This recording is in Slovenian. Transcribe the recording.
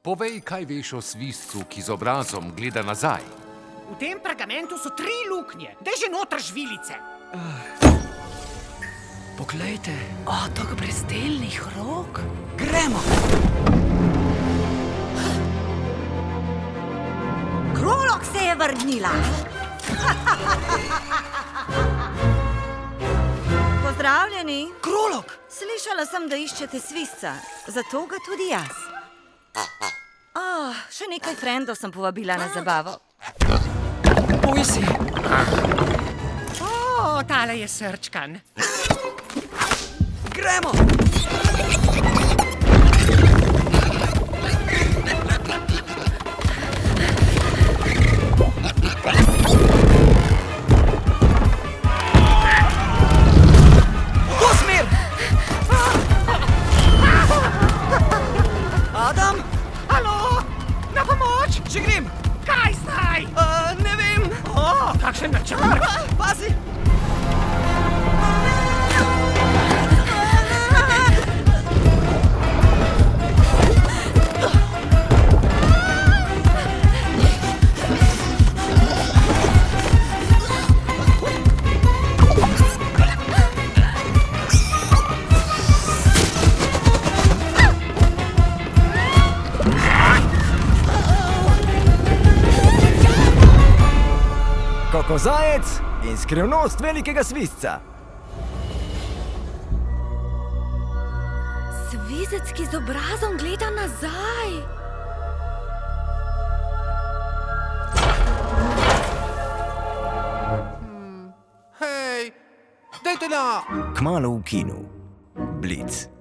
povej, kaj veš o svizcu, ki z obrazom gleda nazaj. V tem pergamentu so 3 luknje, daj že noter žvilice. Poglejte, Otok brezdelnih rok. gremo! Krolok se je vrnila. Pozdravljeni. Krolok! Slišala sem, da iščete svizca, zato ga tudi jaz. Še nekaj frendov sem povabila na zabavo. Boj si! Tale je srčkan. Gremo! To smer! Adam? Halo, na pomoč! Že grem! Kaj zdaj? Ne vem! Kakšen načrt? Pazi! Kokozajec in skrivnost velikega svizca. Svizec, ki z obrazom gleda nazaj. Hej, dajte na! Kmalu v kinu. Blic.